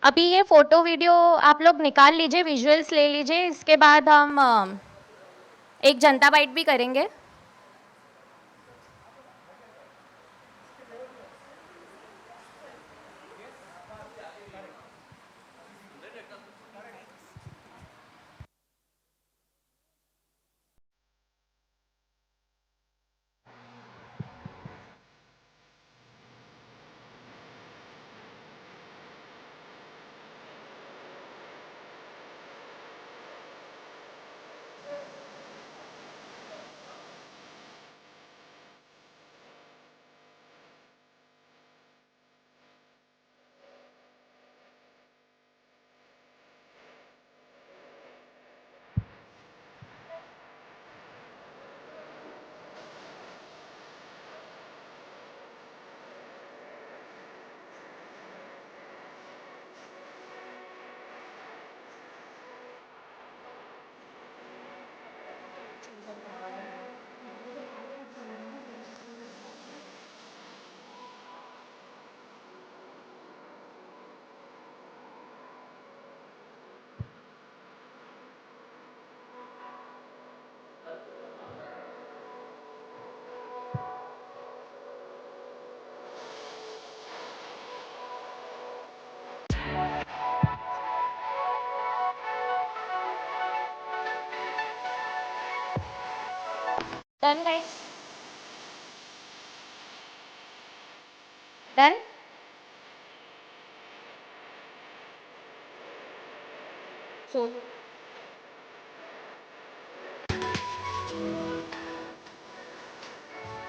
अभी ये photo video आप लोग निकाल लीजिए, विजुअल्स ले लीजिए, इसके बाद हम एक जनता बाइट भी करेंगे। Done guys, done.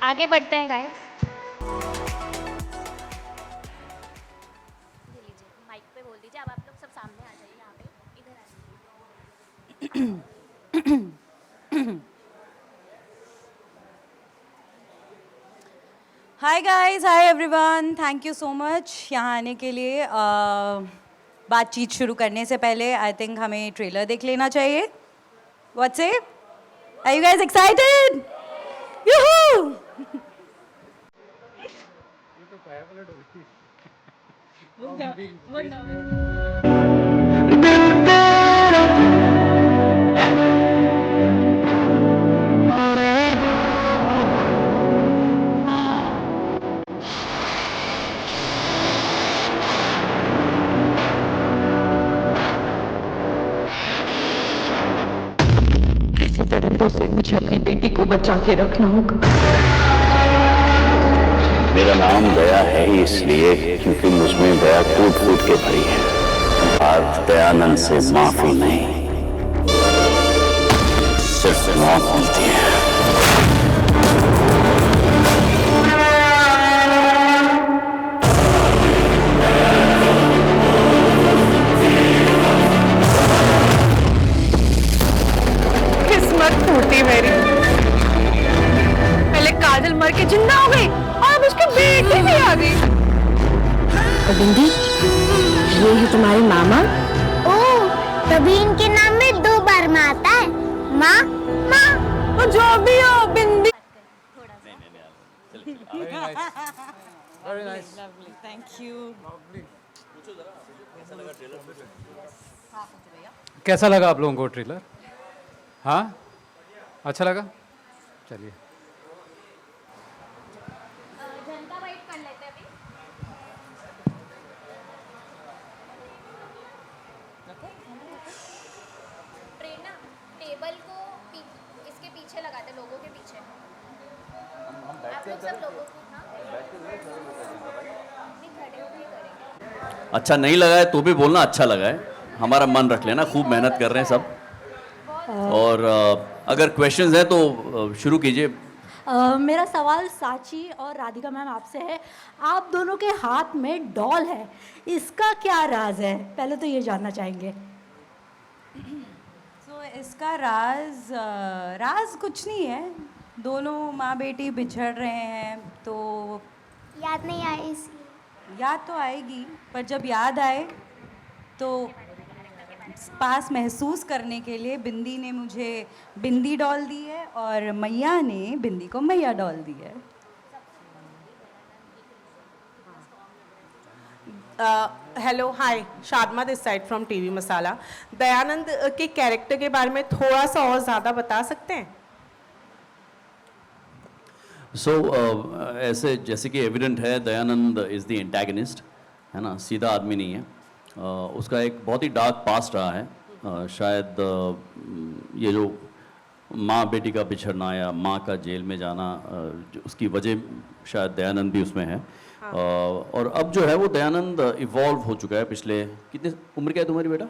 आगे बढ़ते हैं गाइस। माइक पे बोल दीजिए, अब आप लोग सब सामने आ जाइए, यहाँ पे इधर आ जाइए। Hi guys, hi everyone, thank you so much यहाँ आने के लिए। बातचीत शुरू करने से पहले आई थिंक हमें ट्रेलर देख लेना चाहिए। What's it? Are you guys excited? Yoohoo! किसी तरह से मुझे अपनी बेटी को बचा के रखना होगा। मेरा नाम दया है ही इसलिए क्योंकि मुझमें दया कूट कूट के भरी है। आज दयानंद से माफी नहीं, सिर्फ मौत मिलती है। किस्मत फूटी मेरी। पहले काजल मर के जिंदा हो गई और अब उसकी बेटी भी आ गई। बिंदी, ये है तुम्हारे मामा। ओह, तभी इनके नाम में 2 बार माँ आता है। माँ, माँ। तो जो भी हो bindi. Very nice, lovely, thank you. कैसा लगा आप लोगों को ट्रेलर? हाँ, अच्छा लगा। चलिए, जनता बाइट कर लेते हैं अभी। प्रेरणा, टेबल को इसके पीछे लगाते, लोगों के पीछे। आप लोग सब लोगों को, हाँ, नहीं, खड़े होके ही करेंगे। अच्छा नहीं लगा है तो भी बोलना अच्छा लगा है। हमारा मन रख लेना, खूब मेहनत कर रहे हैं सब। और अगर क्वेश्चंस हैं तो शुरू कीजिए। मेरा सवाल साची और राधिका मैम आपसे है। आप दोनों के हाथ में डॉल है, इसका क्या राज है? पहले तो ये जानना चाहेंगे। इसका राज कुछ नहीं है। दोनों माँ बेटी बिछड़ रहे हैं तो याद नहीं आई इसलिए। याद तो आएगी, पर जब याद आए तो पास महसूस करने के लिए बिंदी ने मुझे बिंदी डॉल दी है और मैया ने बिंदी को मैया डॉल दी है। Hello hi, Shadma this side from TV Masala. Dayanand के कैरेक्टर के बारे में थोड़ा सा और ज़्यादा बता सकते हैं? सो ऐसे जैसे कि एविडेंट है, दयानंद इज़ द एंटैगनिस्ट, है ना, सीधा आदमी नहीं है। उसका एक बहुत ही डार्क पास्ट रहा है। शायद ये जो माँ बेटी का बिछड़ना या माँ का जेल में जाना, उसकी वजह शायद दयानंद भी उसमें है। और अब जो है वो दयानंद इवॉल्व हो चुका है। पिछले कितने उम्र क्या है तुम्हारी बेटा?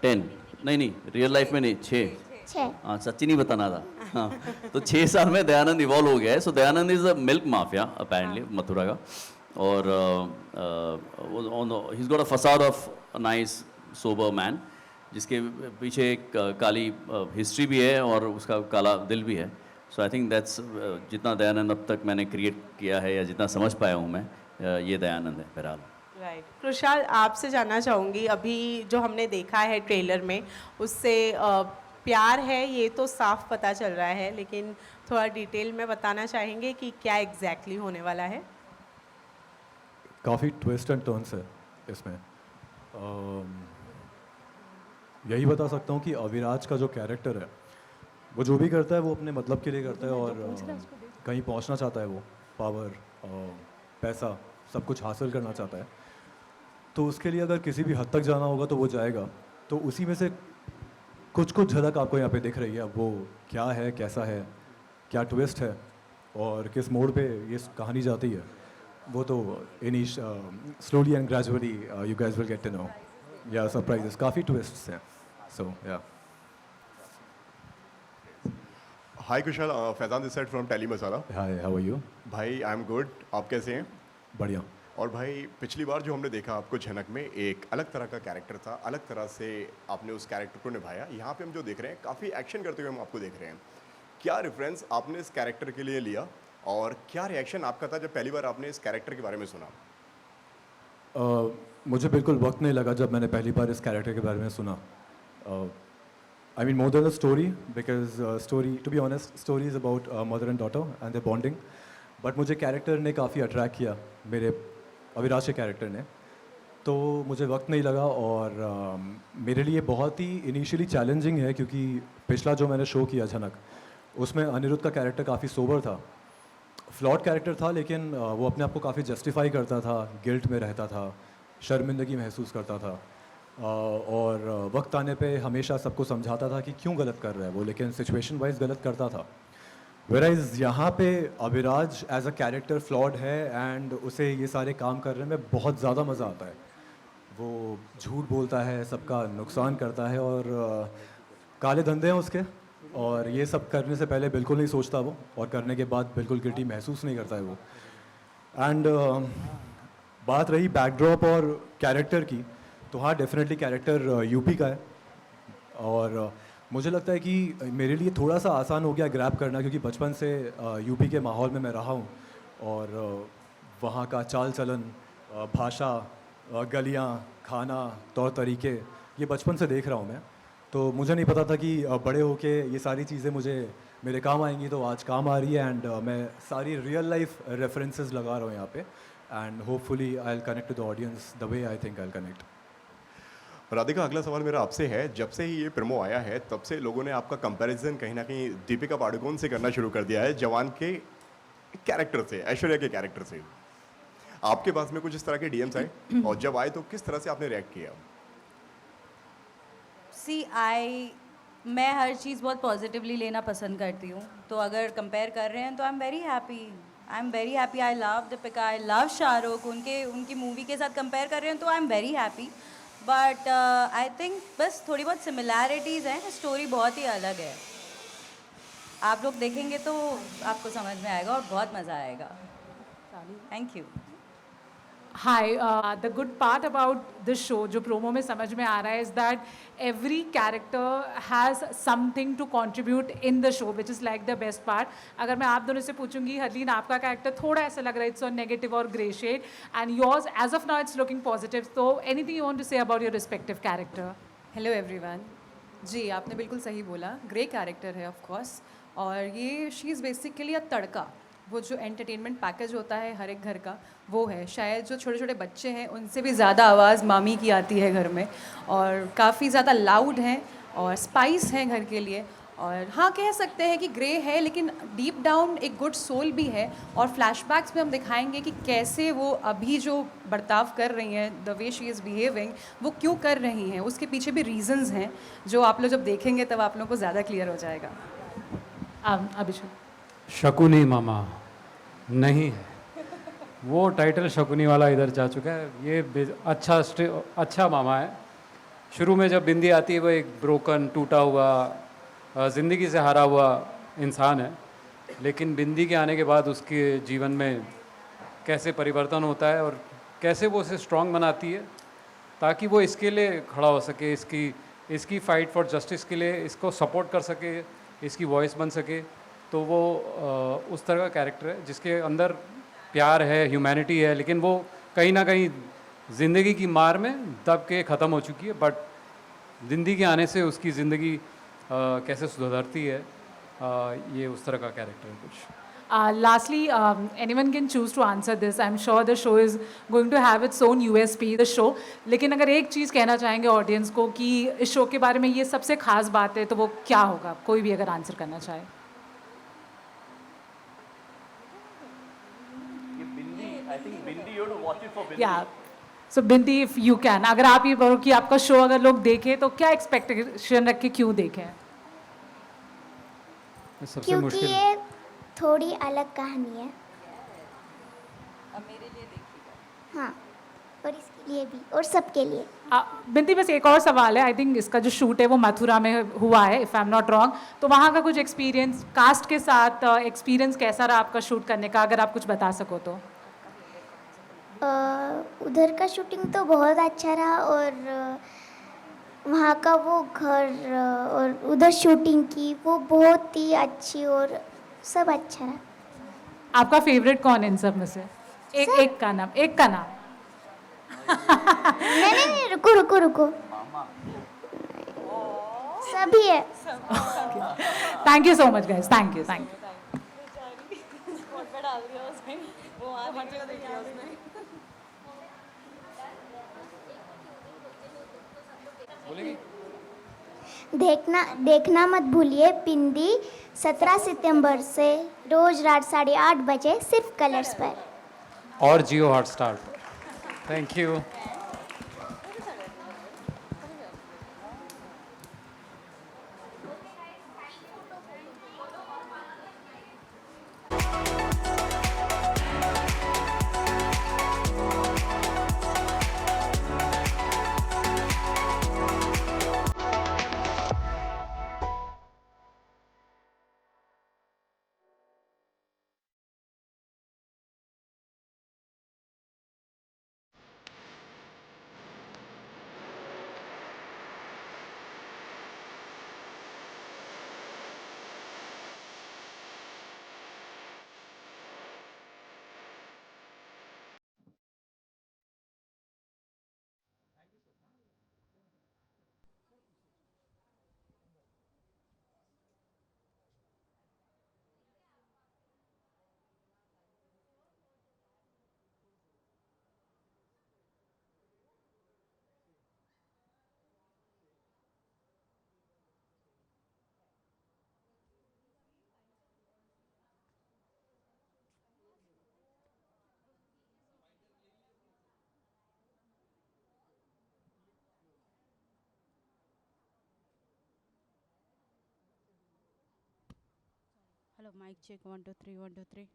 10। नहीं, रियल लाइफ में नहीं, 6। हाँ, सच्ची नहीं बताना था। हाँ, तो 6 साल में दयानंद इवॉल्व हो गया है। So Dayanand is a milk mafia apparently, Mathura का। और he is got a facade of a nice sober man, जिसके पीछे एक काली हिस्ट्री भी है और उसका काला दिल भी है। सो आई थिंक दैट्स जितना दयानंद अब तक मैंने क्रिएट किया है या जितना समझ पाया हूँ मैं, ये दयानंद है बहरहाल। राइट। कृषाल, आपसे जानना चाहूँगी, अभी जो हमने देखा है ट्रेलर में, उससे प्यार है ये तो साफ पता चल रहा है, लेकिन थोड़ा डिटेल में बताना चाहेंगे कि क्या एग्जैक्टली होने वाला है? काफ़ी ट्विस्ट एंड टर्न्स है इसमें। यही बता सकता हूँ कि अविराज का जो कैरेक्टर है, वो जो भी करता है वो अपने मतलब के लिए करता है और कहीं पहुँचना चाहता है। वो पावर, पैसा, सब कुछ हासिल करना चाहता है। तो उसके लिए अगर किसी भी हद तक जाना होगा तो वो जाएगा। तो उसी में से कुछ झलक आपको यहाँ पे दिख रही है। अब वो क्या है, कैसा है, क्या ट्विस्ट है और किस मोड़ पे ये कहानी जाती है, वो तो slowly and gradually you guys will get to know. Yeah surprises, काफ़ी ट्विस्ट्स हैं। So yeah hi Kushal, Faizan this side from tele Masala. Hi, how are you? भाई आई एम गुड, आप कैसे हैं? बढ़िया। और भाई पिछली बार जो हमने देखा आपको झनक में, एक अलग तरह का कैरेक्टर था, अलग तरह से आपने उस कैरेक्टर को निभाया। यहाँ पे हम जो देख रहे हैं, काफ़ी एक्शन करते हुए हम आपको देख रहे हैं। क्या रेफरेंस आपने इस कैरेक्टर के लिए लिया और क्या रिएक्शन आपका था जब पहली बार आपने इस कैरेक्टर के बारे में सुना? मुझे बिल्कुल वक्त नहीं लगा जब मैंने पहली बार इस कैरेक्टर के बारे में सुना। I mean, more than a story, because to be honest, story is about mother and daughter and their bonding. But मुझे कैरेक्टर ने काफ़ी अट्रैक्ट किया, मेरे अविराज के कैरेक्टर ने। तो मुझे वक्त नहीं लगा और मेरे लिए बहुत ही इनिशियली चैलेंजिंग है, क्योंकि पिछला जो मैंने शो किया झनक, उसमें अनिरुद्ध का कैरेक्टर काफ़ी सोबर था, फ्लॉट कैरेक्टर था, लेकिन वो अपने आप को काफ़ी जस्टिफाई करता था, गिल्ट में रहता था, शर्मिंदगी महसूस करता था और वक्त आने पे हमेशा सबको समझाता था कि क्यों गलत कर रहा है वो, लेकिन सिचुएशन वाइज गलत करता था। वेराइज यहाँ पे Aviraj as a character flawed है एंड उसे ये सारे काम करने में बहुत ज़्यादा मज़ा आता है। वो झूठ बोलता है, सबका नुकसान करता है और काले धंधे हैं उसके, और ये सब करने से पहले बिल्कुल नहीं सोचता वो, और करने के बाद बिल्कुल गिल्टी महसूस नहीं करता है वो। एंड बात रही बैकड्रॉप और कैरेक्टर की, तो हाँ, डेफिनेटली कैरेक्टर यूपी का है और मुझे लगता है कि मेरे लिए थोड़ा सा आसान हो गया ग्रैब करना, क्योंकि बचपन से यूपी के माहौल में मैं रहा हूँ और वहाँ का चाल चलन, भाषा, गलियाँ, खाना, तौर तरीके, ये बचपन से देख रहा हूँ मैं। तो मुझे नहीं पता था कि बड़े होके ये सारी चीज़ें मुझे मेरे काम आएंगी, तो आज काम आ रही है एंड मैं सारी रियल लाइफ रेफरेंसेस लगा रहा हूँ यहाँ पे and hopefully I will connect to the audience the way I think I will connect. Radhika, अगला सवाल मेरा आपसे है। जब से ही ये प्रोमो आया है तब से लोगों ने आपका कंपैरिजन कहीं ना कहीं दीपिका पादुकोण से करना शुरू कर दिया है, जवान के कैरेक्टर से, ऐश्वर्या के कैरेक्टर से। आपके पास में कुछ इस तरह के डीएम्स आए और जब आए तो किस तरह से आपने रिएक्ट किया? मैं हर चीज़ बहुत पॉजिटिवली लेना पसंद करती हूँ, तो अगर कंपेयर कर रहे हैं तो I am very happy. I love Deepika, I love Shahrukh, उनकी मूवी के साथ कंपेयर कर रहे हैं तो I am very happy. But I think बस थोड़ी बहुत सिमिलैरिटीज़ हैं, स्टोरी बहुत ही अलग है। आप लोग देखेंगे तो आपको समझ में आएगा और बहुत मज़ा आएगा। Thank you. Hi, the good part about this show, जो प्रोमो में समझ में आ रहा है, is that every character has something to contribute in the show, which is like the best part. अगर मैं आप दोनों से पूछूंगी, हरलीन आपका कैरेक्टर थोड़ा ऐसा लग रहा है, इट्स ऑन नेगेटिव और grey shade, and yours as of now it's looking positive. तो anything you want to say about your respective character? Hello everyone. जी, आपने बिल्कुल सही बोला, ग्रे कैरेक्टर है ऑफ कोर्स, और ये she is basically a tadka. वो जो एंटरटेनमेंट पैकेज होता है हर एक घर का, वो है। शायद जो छोटे छोटे बच्चे हैं उनसे भी ज़्यादा आवाज़ मामी की आती है घर में, और काफ़ी ज़्यादा लाउड हैं और स्पाइस हैं घर के लिए। और हाँ, कह सकते हैं कि ग्रे है, लेकिन डीप डाउन एक गुड सोल भी है। और फ्लैशबैक्स में हम दिखाएंगे कि कैसे वो अभी जो बर्ताव कर रही हैं, the way she is behaving, वो क्यों कर रही हैं, उसके पीछे भी रीजंस हैं जो आप लोग जब देखेंगे तब आप लोगों को ज़्यादा क्लियर हो जाएगा। अभिषेक। शकुनी मामा नहीं है, वो टाइटल शकुनी वाला इधर जा चुका है। ये अच्छा मामा है। शुरू में जब बिंदी आती है वो एक ब्रोकन, टूटा हुआ, ज़िंदगी से हारा हुआ इंसान है, लेकिन बिंदी के आने के बाद उसके जीवन में कैसे परिवर्तन होता है और कैसे वो उसे स्ट्रांग बनाती है ताकि वो इसके लिए खड़ा हो सके, इसकी फ़ाइट फॉर जस्टिस के लिए इसको सपोर्ट कर सके, इसकी वॉइस बन सके। तो वो उस तरह का कैरेक्टर है जिसके अंदर प्यार है, ह्यूमैनिटी है, लेकिन वो कहीं ना कहीं ज़िंदगी की मार में दब के ख़त्म हो चुकी है। बट बिंदी के आने से उसकी ज़िंदगी कैसे सुधरती है, ये उस तरह का कैरेक्टर है कुछ। Lastly, anyone can choose to answer this. I'm sure the show is going to have its own USP, the show. लेकिन अगर एक चीज़ कहना चाहेंगे ऑडियंस को कि इस शो के बारे में ये सबसे खास बात है, तो वो क्या होगा? कोई भी अगर आंसर करना चाहे। Yeah. So bindi, if you can, अगर आप ये बोलो कि आपका शो अगर लोग देखें तो क्या एक्सपेक्टेशन रख के क्यों देखें? सबसे क्योंकि मुश्किल ये थोड़ी अलग कहानी है। हाँ, और इसके लिए भी और सबके लिए। बिंदी, बस एक और सवाल है। आई थिंक इसका जो शूट है वो मथुरा में हुआ है, if I am not wrong. तो वहाँ का कुछ एक्सपीरियंस, कास्ट के साथ एक्सपीरियंस कैसा रहा आपका शूट करने का, अगर आप कुछ बता सको तो? उधर का शूटिंग तो बहुत अच्छा रहा, और वहाँ का वो घर और उधर शूटिंग की वो बहुत ही अच्छी, और सब अच्छा रहा। आपका फेवरेट कौन है इन सब में से? एक का नाम। नहीं, रुको। सभी है। Thank you so much guys, thank you. देखना मत भूलिए बिंदी, 17 सितंबर से रोज रात 8:30 बजे सिर्फ कलर्स पर और Jio Hotstar. Thank you. Hello, mic check 1 2 3 1 2 3.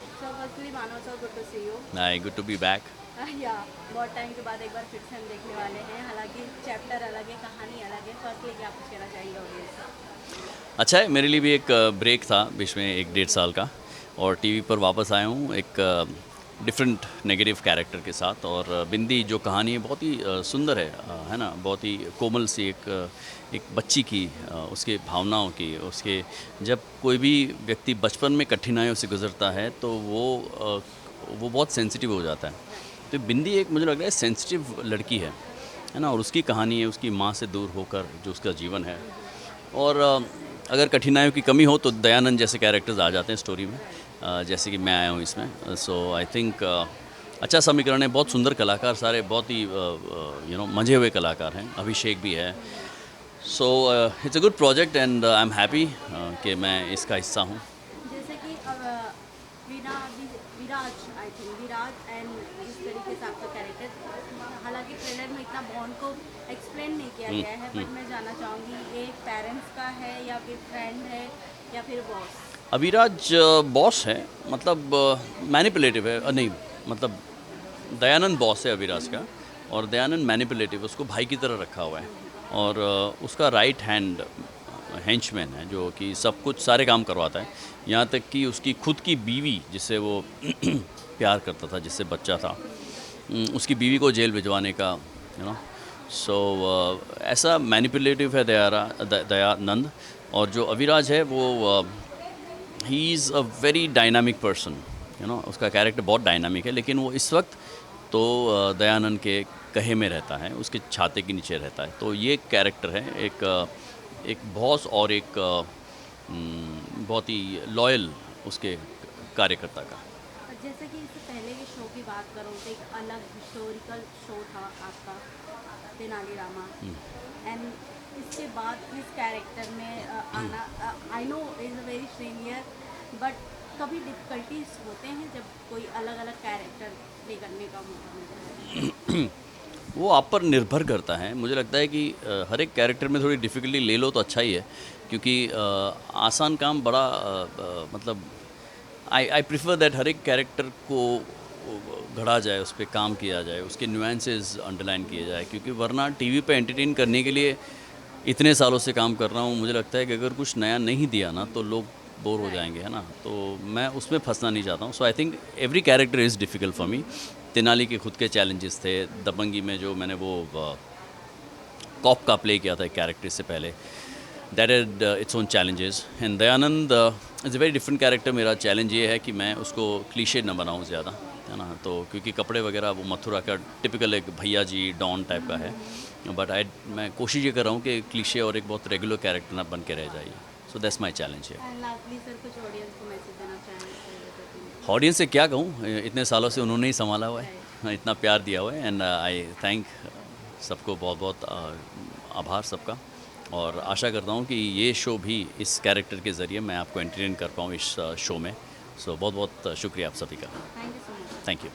So firstly, Manav sir, good to see you. Hi, good to be back. Yeah, बहुत टाइम के बाद एक बार फिर से हम देखने वाले हैं। हालांकि चैप्टर अलग है, कहानी अलग है। फर्स्टली क्या कुछ कहना चाहिए ऑडियंस से? अच्छा है, मेरे लिए भी एक ब्रेक था बीच में 1-1.5 साल का, और टीवी पर वापस आया हूँ एक डिफरेंट नेगेटिव कैरेक्टर के साथ। और बिंदी जो कहानी है बहुत ही सुंदर है ना, बहुत ही कोमल सी एक बच्ची की, उसके भावनाओं की, उसके जब कोई भी व्यक्ति बचपन में कठिनाइयों से गुजरता है तो वो बहुत सेंसिटिव हो जाता है। तो बिंदी एक, मुझे लग रहा है, सेंसिटिव लड़की है ना, और उसकी कहानी है उसकी माँ से दूर होकर जो उसका जीवन है। और अगर कठिनाइयों की कमी हो तो दयानंद जैसे कैरेक्टर्स आ जाते हैं स्टोरी में, जैसे कि मैं आया हूँ इसमें. सो आई थिंक अच्छा समीकरण है. बहुत सुंदर कलाकार सारे, बहुत ही मंझे हुए कलाकार हैं. अभिषेक भी है. So it's a good project and I am happy कि मैं इसका हिस्सा हूँ. जैसे कि विराज, आई थिंक विराज एंड इस तरीके से आपका कैरेक्टर, हालांकि ट्रेलर में इतना बॉन्ड को एक्सप्लेन नहीं किया गया है, बट मैं जानना चाहूँगी एक पेरेंट्स का है या फिर फ्रेंड है या फिर बॉस? अभिराज बॉस है, मतलब मैनिपुलेटिव है. नहीं, मतलब दयानंद बॉस है अभिराज का, और दयानंद मैनिपुलेटिव, उसको भाई की तरह रखा हुआ है. और उसका राइट हैंड हेंचमैन है जो कि सब कुछ सारे काम करवाता है. यहाँ तक कि उसकी खुद की बीवी जिससे वो प्यार करता था, जिससे बच्चा था, उसकी बीवी को जेल भिजवाने का सो ऐसा मैनिपुलेटिव है दयानंद. और जो अभिराज है वो he is a very dynamic person. उसका कैरेक्टर बहुत डायनामिक है, लेकिन वो इस वक्त तो दयानंद के कहे में रहता है, उसके छाते के नीचे रहता है. तो ये कैरेक्टर है एक बॉस और एक बहुत ही लॉयल उसके कार्यकर्ता का. जैसे कि इससे पहले के शो की बात करूँ तो एक अलग हिस्टोरिकल शो था आपका तेनालीरामा, एंड इसके बाद इस कैरेक्टर में आना, I know is a very senior, but कभी डिफ़िकल्टीज होते हैं जब कोई अलग अलग कैरेक्टर प्ले करने का मौका मिलता है? वो आप पर निर्भर करता है. मुझे लगता है कि हर एक कैरेक्टर में थोड़ी डिफ़िकल्टी ले लो तो अच्छा ही है, क्योंकि आसान काम बड़ा मतलब आई प्रिफर दैट हर एक कैरेक्टर को गढ़ा जाए, उस पर काम किया जाए, उसके नुएंसेस अंडरलाइन किए जाए. क्योंकि वरना टीवी पे एंटरटेन करने के लिए इतने सालों से काम कर रहा हूँ, मुझे लगता है कि अगर कुछ नया नहीं दिया ना तो लोग बोर हो जाएंगे, है ना. तो मैं उसमें फंसना नहीं चाहता हूँ. So I think every character is difficult for me. Tenali के खुद के चैलेंजेस थे. दबंगी में जो मैंने वो कॉप का प्ले किया था एक कैरेक्टर से पहले, that had its own challenges. And Dayanand is a very different character. मेरा चैलेंज ये है कि मैं उसको क्लीशे न बनाऊँ ज़्यादा, है ना. तो क्योंकि कपड़े वगैरह वो मथुरा का टिपिकल एक भैया जी डॉन टाइप का है, बट मैं कोशिश ये कर रहा हूँ कि क्लीशे और एक बहुत रेगुलर कैरेक्टर ना बन के रह जाइए. सो दैट्स माई चैलेंज है. एंड लास्टली सर, कुछ ऑडियंस को मैसेज देना चाहेंगे? ऑडियंस से क्या कहूँ, इतने सालों से उन्होंने ही संभाला हुआ है, इतना प्यार दिया हुआ है. एंड आई थैंक सबको, बहुत बहुत आभार सबका. और आशा करता हूँ कि ये शो भी इस कैरेक्टर के ज़रिए मैं आपको एंटरटेन कर पाऊँ इस शो में. सो बहुत बहुत शुक्रिया आप सभी का. Thank you so much. Thank you.